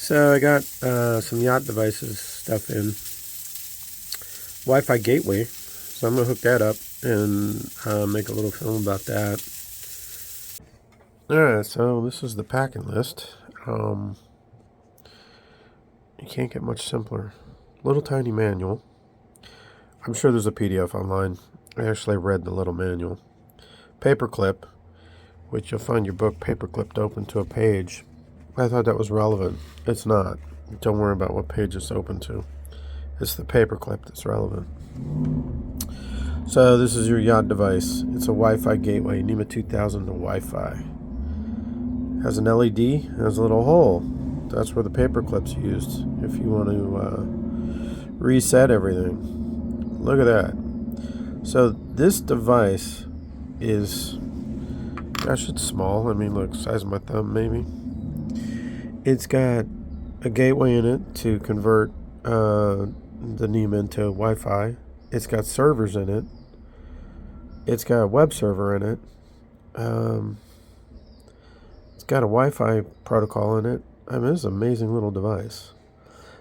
So I got some Yacht Devices stuff in. Wi-Fi gateway. So I'm going to hook that up and make a little film about that. Alright, so this is the packing list. You can't get much simpler. Little tiny manual. I'm sure there's a PDF online. I actually read the little manual. Paperclip, which you'll find your book paperclipped open to a page. I thought that was relevant. It's not. Don't worry about what page it's open to. It's the paperclip that's relevant. So this is your Yacht device. It's a Wi-Fi gateway, NMEA 2000 to Wi-Fi. Has an LED, has a little hole. That's where the paperclip's used if you want to reset everything. Look at that. So this device is, gosh, it's small. I mean, look, size of my thumb maybe. It's got a gateway in it to convert the NMEA into Wi-Fi. It's got servers in it. It's got a web server in it. It's got a Wi-Fi protocol in it. I mean, it's an amazing little device.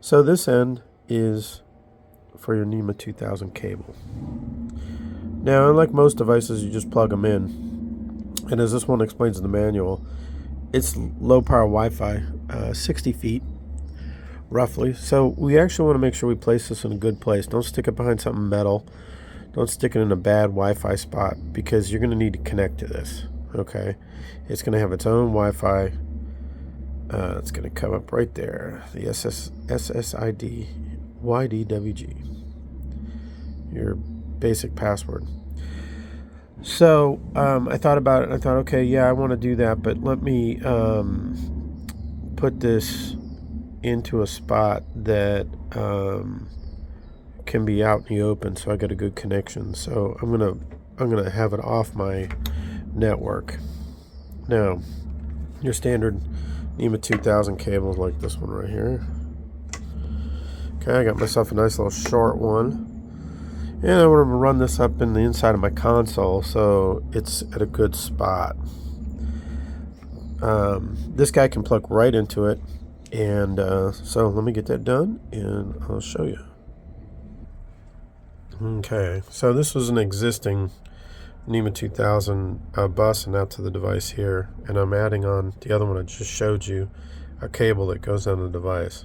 So this end is for your NMEA 2000 cable. Now, unlike most devices, you just plug them in. And as this one explains in the manual, it's low power Wi-Fi, 60 feet, roughly. So we actually want to make sure we place this in a good place. Don't stick it behind something metal. Don't stick it in a bad Wi-Fi spot, because you're going to need to connect to this. Okay, it's going to have its own Wi-Fi. It's going to come up right there. The SSID YDWG. Your basic password. So I thought about it. I thought, okay, yeah, I want to do that, but let me put this into a spot that can be out in the open, so I got a good connection. So I'm gonna have it off my network. Now, your standard NMEA 2000 cables like this one right here. Okay, I got myself a nice little short one. And I want to run this up in the inside of my console so it's at a good spot. This guy can plug right into it. And so let me get that done and I'll show you. Okay, so this was an existing NMEA 2000 bus and out to the device here. And I'm adding on the other one I just showed you, a cable that goes on the device.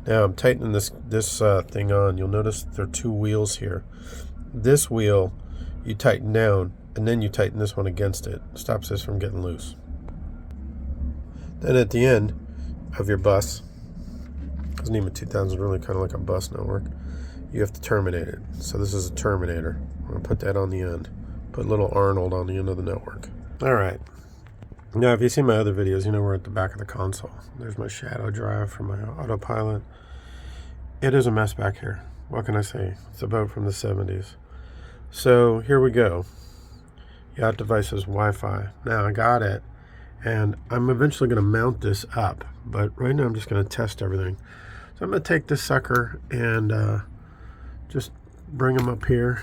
Now I'm tightening this thing on. You'll notice there are two wheels here. This wheel you tighten down, and then you tighten this one against it. Stops this from getting loose. Then at the end of your bus, because NMEA 2000 is really kind of like a bus network, you have to terminate it. So this is a terminator. I'm going to put that on the end. Put little Arnold on the end of the network. All right. Now, if you see my other videos, you know we're at the back of the console. There's my shadow drive for my autopilot. It is a mess back here. What can I say? It's a boat from the 70s. So here we go. Yacht Devices Wi-Fi. Now I got it, and I'm eventually going to mount this up. But right now I'm just going to test everything. So I'm going to take this sucker and just bring him up here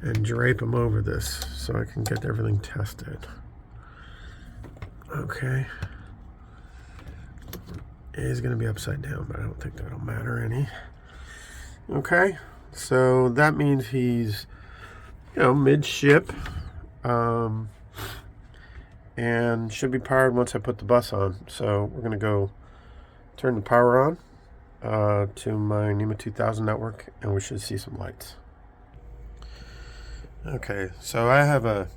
and drape him over this so I can get everything tested. Okay. He's going to be upside down, but I don't think that'll matter any. Okay. So that means he's, midship. And should be powered once I put the bus on. So we're going to go turn the power on to my NMEA 2000 network, and we should see some lights. Okay. So I have a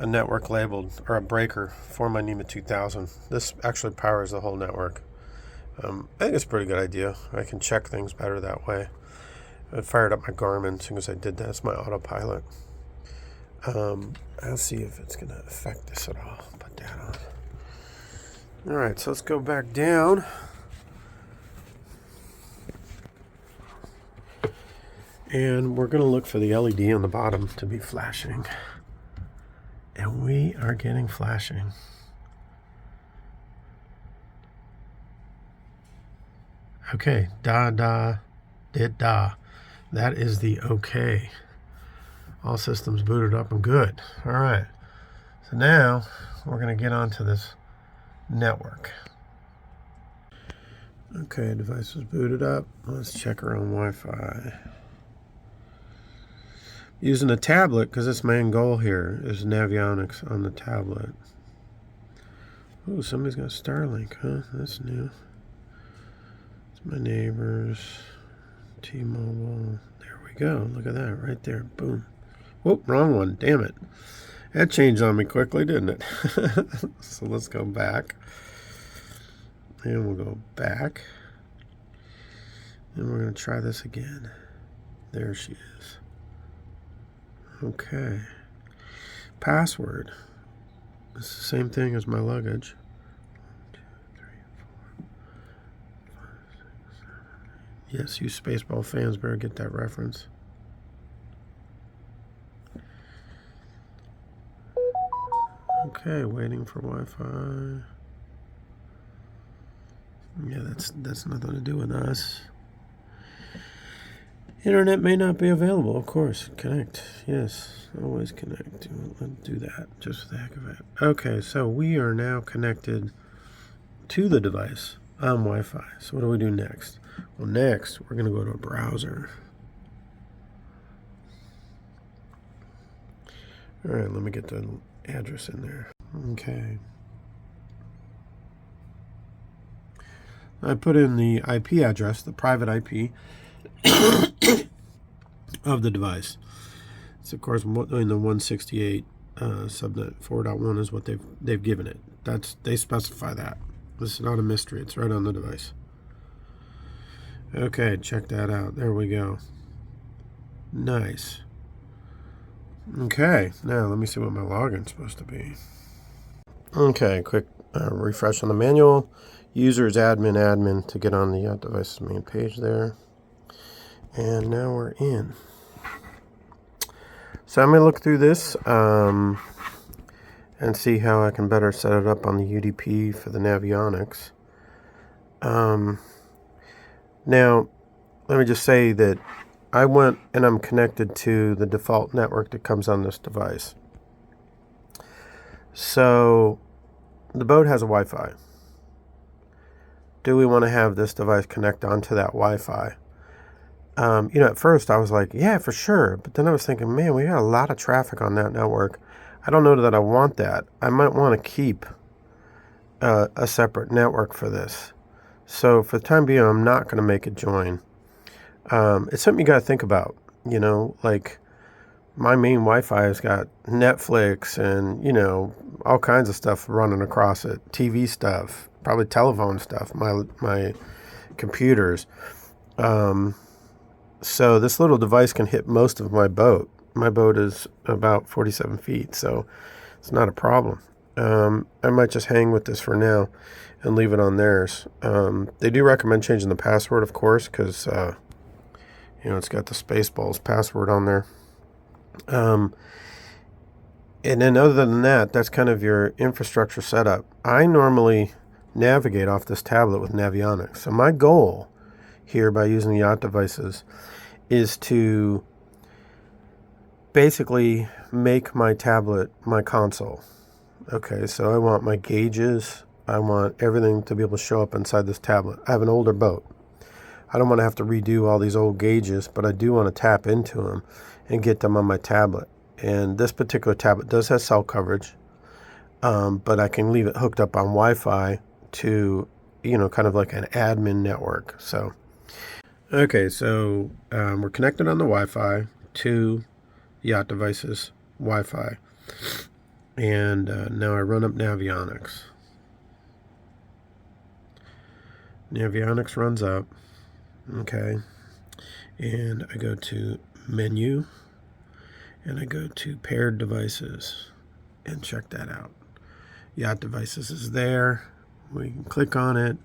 network labeled, or a breaker for my NMEA 2000. This actually powers the whole network. I think it's a pretty good idea. I can check things better that way. I fired up my Garmin as soon as I did that. It's my autopilot. I'll see if it's going to affect this at all. Put that on. All right, so let's go back down. And we're going to look for the LED on the bottom to be flashing. And we are getting flashing. Okay, da, did da. That is the okay. All systems booted up and good. All right. So now we're going to get onto this network. Okay, device is booted up. Let's check her on Wi-Fi. Using a tablet, because that's my main goal here, is Navionics on the tablet. Oh, somebody's got Starlink, huh? That's new. It's my neighbors. T-Mobile. There we go. Look at that right there. Boom. Whoop, wrong one. Damn it. That changed on me quickly, didn't it? So let's go back. And we'll go back. And we're going to try this again. There she is. Okay. Password. It's the same thing as my luggage. 1, 2, 3, 4, 5, 6, 7, 8. Yes, you Spaceball fans better get that reference. Okay, waiting for Wi-Fi. Yeah, that's nothing to do with us. Internet may not be available, of course. Connect. Yes, always connect. Let's do that, just for the heck of it. Okay, so we are now connected to the device on Wi-Fi. So what do we do next? Well, next, we're going to go to a browser. All right, let me get the address in there. Okay. I put in the IP address, the private IP of the device. It's of course in the 168 subnet 4.1 is what they've given it. They specify that. This is not a mystery. It's right on the device. Okay, check that out. There we go. Nice. Okay, now let me see what my login's supposed to be. Okay, quick refresh on the manual. Users admin to get on the Yacht Devices main page there. And now we're in. So I'm going to look through this and see how I can better set it up on the UDP for the Navionics. Now, let me just say that I went and I'm connected to the default network that comes on this device. So the boat has a Wi-Fi. Do we want to have this device connect onto that Wi-Fi? At first I was like, yeah, for sure. But then I was thinking, man, we got a lot of traffic on that network. I don't know that I want that. I might want to keep a separate network for this. So for the time being, I'm not going to make it join. It's something you got to think about. Like my main Wi-Fi has got Netflix and, all kinds of stuff running across it. TV stuff, probably telephone stuff, my computers. So this little device can hit most of my boat. My boat is about 47 feet, so it's not a problem. I might just hang with this for now and leave it on theirs. They do recommend changing the password, of course, because it's got the Spaceballs password on there. And then other than that, that's kind of your infrastructure setup. I normally navigate off this tablet with Navionics. So my goal here by using the Yacht Devices is to basically make my tablet my console. Okay, so I want my gauges. I want everything to be able to show up inside this tablet. I have an older boat. I don't want to have to redo all these old gauges, but I do want to tap into them and get them on my tablet. And this particular tablet does have cell coverage, but I can leave it hooked up on Wi-Fi to, kind of like an admin network. So, okay, so we're connected on the Wi-Fi to Yacht Devices Wi-Fi. And now I run up Navionics. Navionics runs up. Okay. And I go to Menu. And I go to Paired Devices. And check that out. Yacht Devices is there. We can click on it.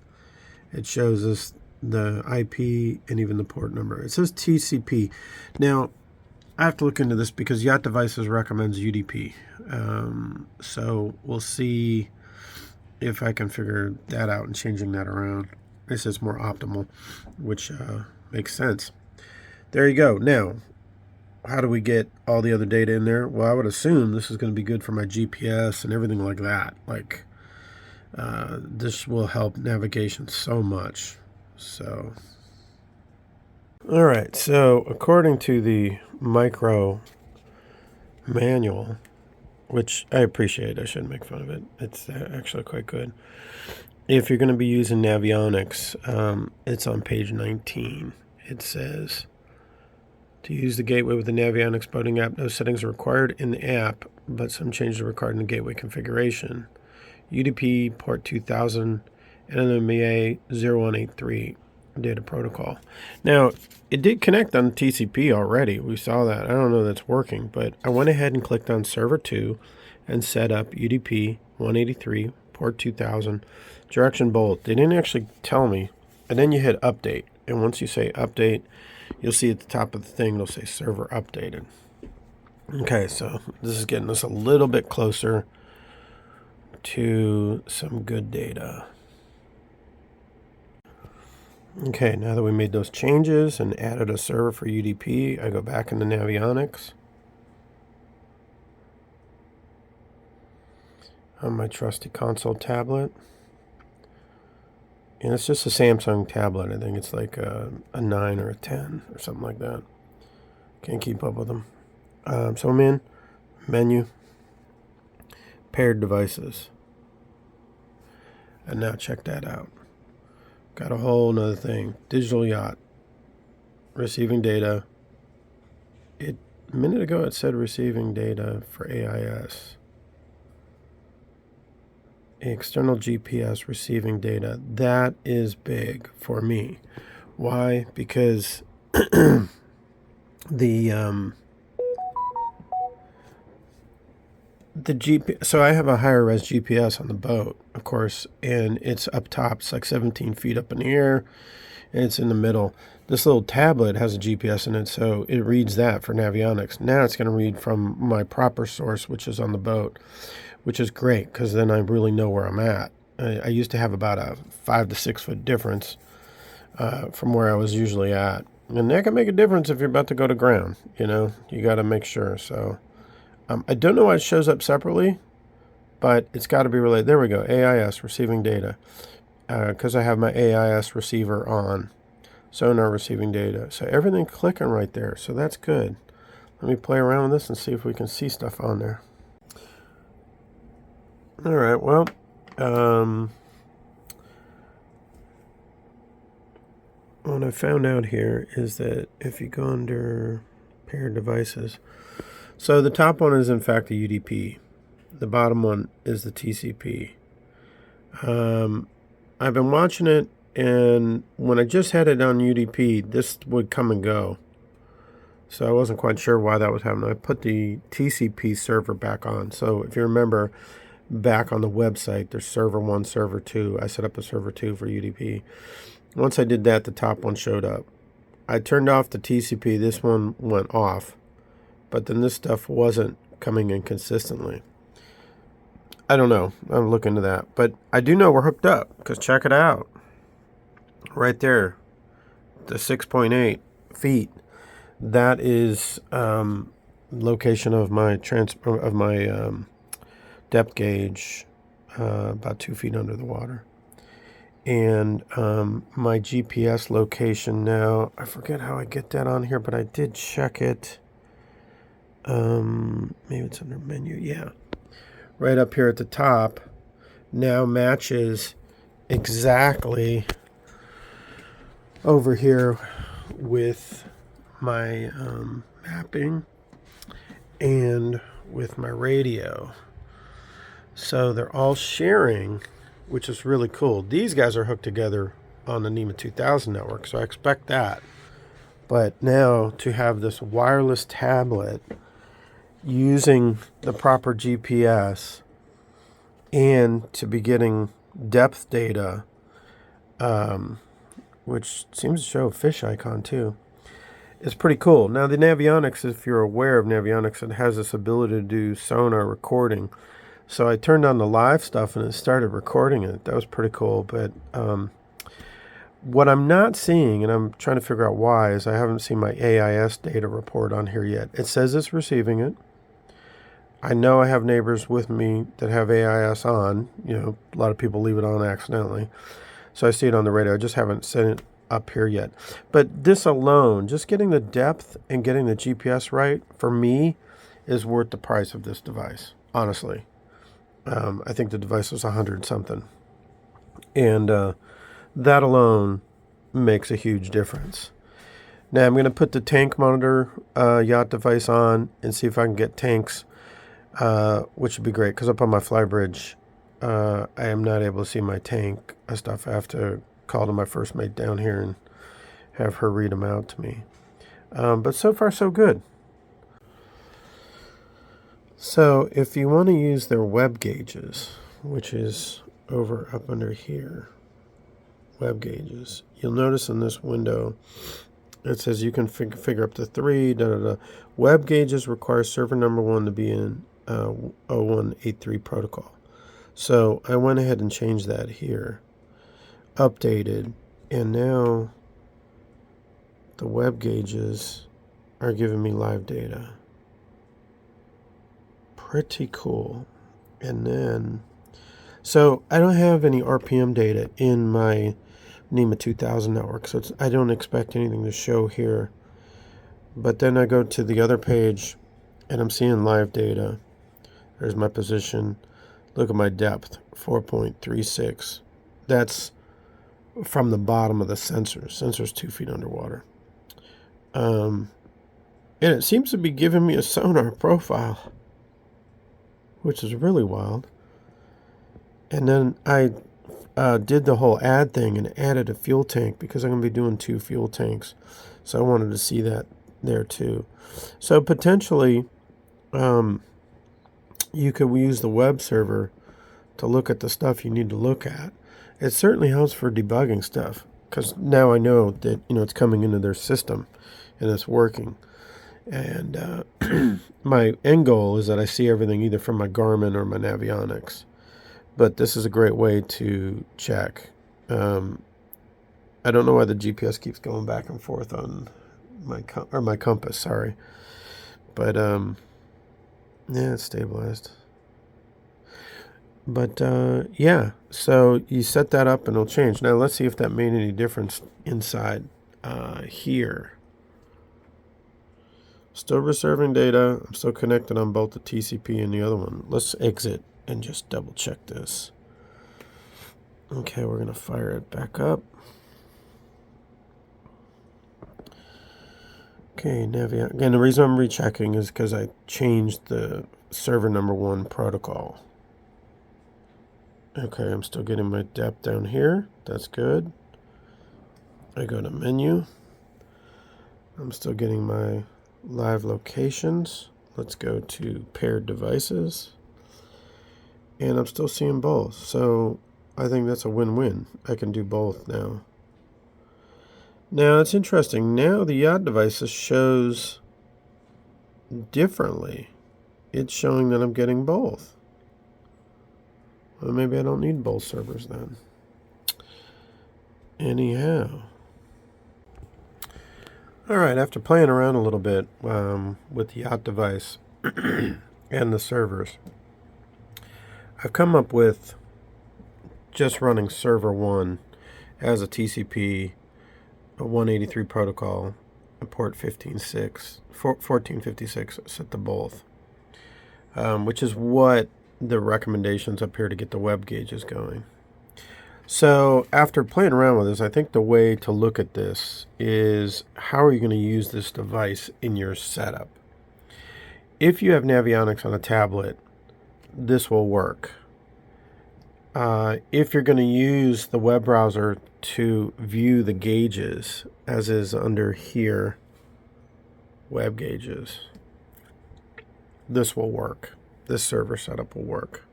It shows us the IP and even the port number. It says TCP. Now, I have to look into this because Yacht Devices recommends UDP. So we'll see if I can figure that out and changing that around. This is more optimal, which makes sense. There you go. Now, how do we get all the other data in there? Well, I would assume this is going to be good for my GPS and everything like that. Like, this will help navigation so much. So, all right. So according to the micro manual, which I appreciate, I shouldn't make fun of it. It's actually quite good. If you're going to be using Navionics, it's on page 19. It says, to use the gateway with the Navionics boating app, no settings are required in the app, but some changes are required in the gateway configuration. UDP port 2000 NMEA 0183 data protocol. Now, it did connect on TCP already. We saw that. I don't know that's working, but I went ahead and clicked on server 2 and set up UDP 183 port 2000 direction bolt. They didn't actually tell me. And then you hit update. And once you say update, you'll see at the top of the thing, it'll say server updated. Okay, so this is getting us a little bit closer to some good data. Okay, now that we made those changes and added a server for UDP, I go back into Navionics on my trusty console tablet. And it's just a Samsung tablet. I think it's like a 9 or a 10 or something like that. Can't keep up with them. So I'm in menu, paired devices. And now check that out. Got a whole nother thing. Digital Yacht. Receiving data. A minute ago it said receiving data for AIS. External GPS receiving data. That is big for me. Why? Because the GPS. So I have a higher res GPS on the boat, of course, and it's up top. It's like 17 feet up in the air, and it's in the middle. This little tablet has a GPS in it, so it reads that for Navionics. Now it's going to read from my proper source, which is on the boat, which is great because then I really know where I'm at. I used to have about a 5 to 6 foot difference from where I was usually at. And that can make a difference if you're about to go to ground. You know, you got to make sure. So I don't know why it shows up separately, but it's got to be related. There we go. AIS receiving data because I have my AIS receiver on. Sonar receiving data. So everything clicking right there. So that's good. Let me play around with this and see if we can see stuff on there. All right, well, what I found out here is that if you go under paired devices, so the top one is in fact a UDP. The bottom one is the TCP. I've been watching it, and when I just had it on UDP, this would come and go. So I wasn't quite sure why that was happening. I put the TCP server back on. So if you remember, back on the website, there's server 1, server 2. I set up a server 2 for UDP. Once I did that, the top one showed up. I turned off the TCP. This one went off. But then this stuff wasn't coming in consistently. I don't know. I'll look into that. But I do know we're hooked up, because check it out. Right there. The 6.8 feet. That is location of my depth gauge, about 2 feet under the water. And my GPS location now, I forget how I get that on here, but I did check it. Maybe it's under menu. Yeah. Right up here at the top now matches exactly over here with my mapping and with my radio. So they're all sharing, which is really cool. These guys are hooked together on the NMEA 2000 network, so I expect that. But now to have this wireless tablet using the proper GPS and to be getting depth data, which seems to show a fish icon too, is pretty cool. Now the Navionics, if you're aware of Navionics, it has this ability to do sonar recording. So I turned on the live stuff and it started recording it. That was pretty cool. But what I'm not seeing, and I'm trying to figure out why, is I haven't seen my AIS data report on here yet. It says it's receiving it. I know I have neighbors with me that have AIS on. You know, a lot of people leave it on accidentally. So I see it on the radar. I just haven't set it up here yet. But this alone, just getting the depth and getting the GPS right, for me, is worth the price of this device, honestly. I think the device was 100 something. And that alone makes a huge difference. Now I'm going to put the tank monitor yacht device on and see if I can get tanks, which would be great, because up on my flybridge, I am not able to see my tank stuff. I have to call to my first mate down here and have her read them out to me. But so far, so good. So if you want to use their web gauges, which is over up under here, web gauges, you'll notice in this window it says you can figure up to 3. Web gauges require server number 1 to be in 0183 protocol. So I went ahead and changed that here, updated, and now the web gauges are giving me live data. Pretty cool. And then, so I don't have any RPM data in my NMEA 2000 network, so I don't expect anything to show here. But then I go to the other page and I'm seeing live data. There's my position. Look at my depth, 4.36. That's from the bottom of the sensor. Sensor's 2 feet underwater. And it seems to be giving me a sonar profile, which is really wild. And then I did the whole add thing and added a fuel tank, because I'm going to be doing 2 fuel tanks. So I wanted to see that there too. So potentially, you could use the web server to look at the stuff you need to look at. It certainly helps for debugging stuff, because now I know that it's coming into their system and it's working. And my end goal is that I see everything either from my Garmin or my Navionics. But this is a great way to check. I don't know why the GPS keeps going back and forth on my compass. Sorry, but yeah, it's stabilized. But yeah, so you set that up and it'll change. Now let's see if that made any difference inside here. Still reserving data. I'm still connected on both the TCP and the other one. Let's exit and just double check this. Okay, we're going to fire it back up. Okay, Navionics. Again, the reason I'm rechecking is because I changed the server number 1 protocol. Okay, I'm still getting my depth down here. That's good. I go to menu. I'm still getting my live locations. Let's go to paired devices. And I'm still seeing both. So I think that's a win-win. I can do both now. Now it's interesting. Now the Yacht Devices shows differently. It's showing that I'm getting both. Well, maybe I don't need both servers then. Anyhow. All right, after playing around a little bit with the Yacht device and the servers, I've come up with just running server 1 as a TCP, a 183 protocol, a port 1456 set to both, which is what the recommendations up here to get the web gauges going. So after playing around with this, I think the way to look at this is how are you going to use this device in your setup? If you have Navionics on a tablet, this will work. If you're going to use the web browser to view the gauges, as is under here, web gauges, this will work. This server setup will work.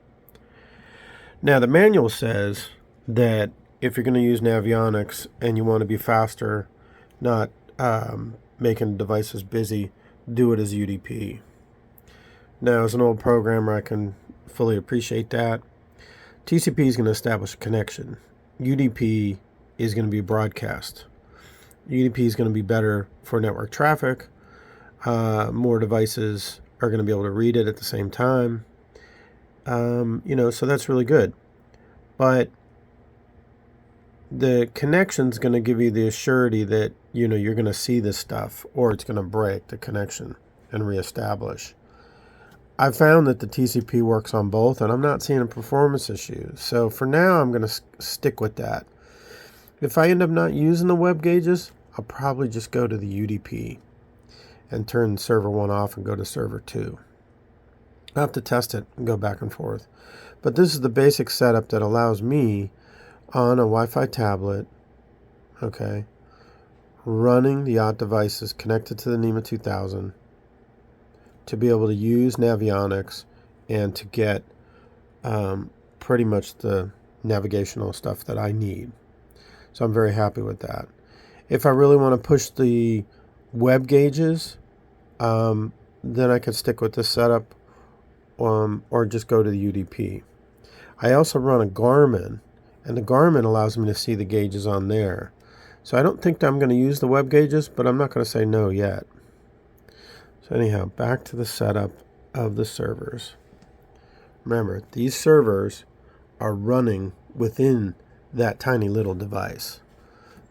Now the manual says that if you're going to use Navionics and you want to be faster, not making devices busy, do it as UDP. Now, as an old programmer, I can fully appreciate that. TCP is going to establish a connection. UDP is going to be broadcast. UDP is going to be better for network traffic. More devices are going to be able to read it at the same time. So that's really good. But the connection's going to give you the assurity that, you know, you're going to see this stuff, or it's going to break the connection and reestablish. I found that the TCP works on both, and I'm not seeing a performance issue. So for now, I'm going to stick with that. If I end up not using the web gauges, I'll probably just go to the UDP and turn server 1 off and go to server 2. I'll have to test it and go back and forth. But this is the basic setup that allows me on a Wi-Fi tablet, okay, running the Yacht devices connected to the NMEA 2000 to be able to use Navionics and to get pretty much the navigational stuff that I need. So I'm very happy with that. If I really want to push the web gauges, then I could stick with this setup or just go to the UDP. I also run a Garmin, and the Garmin allows me to see the gauges on there. So I don't think I'm going to use the web gauges, but I'm not going to say no yet. So anyhow, back to the setup of the servers. Remember, these servers are running within that tiny little device.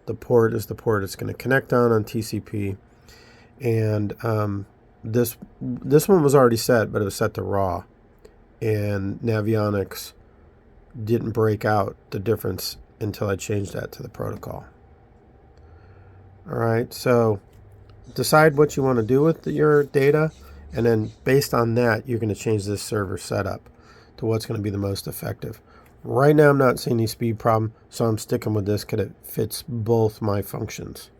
The port is the port it's going to connect on TCP, and this one was already set, but it was set to raw, and Navionics didn't break out the difference until I changed that to the protocol. All right, so decide what you want to do with your data, and then based on that, you're going to change this server setup to what's going to be the most effective. Right now, I'm not seeing any speed problem, so I'm sticking with this because it fits both my functions.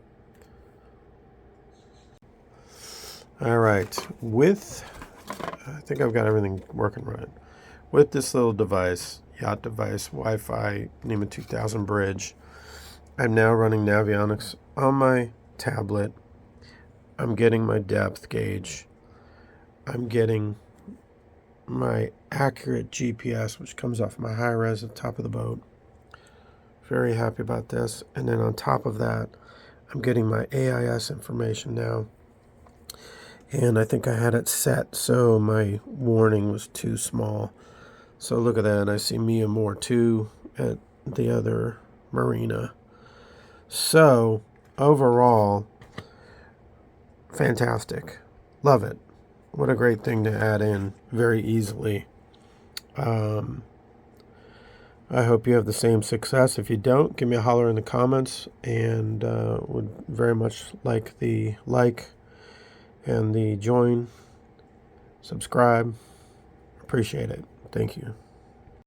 All right, I think I've got everything working right. With this little device, Yacht Device Wi-Fi NMEA 2000 bridge, I'm now running Navionics on my tablet. I'm getting my depth gauge. I'm getting my accurate GPS, which comes off my high res at the top of the boat. Very happy about this. And then on top of that, I'm getting my AIS information now. And I think I had it set so my warning was too small. So look at that. I see Mia Moore 2 at the other marina. So overall, fantastic. Love it. What a great thing to add in very easily. I hope you have the same success. If you don't, give me a holler in the comments, and would very much like the like and the join, subscribe. Appreciate it. Thank you.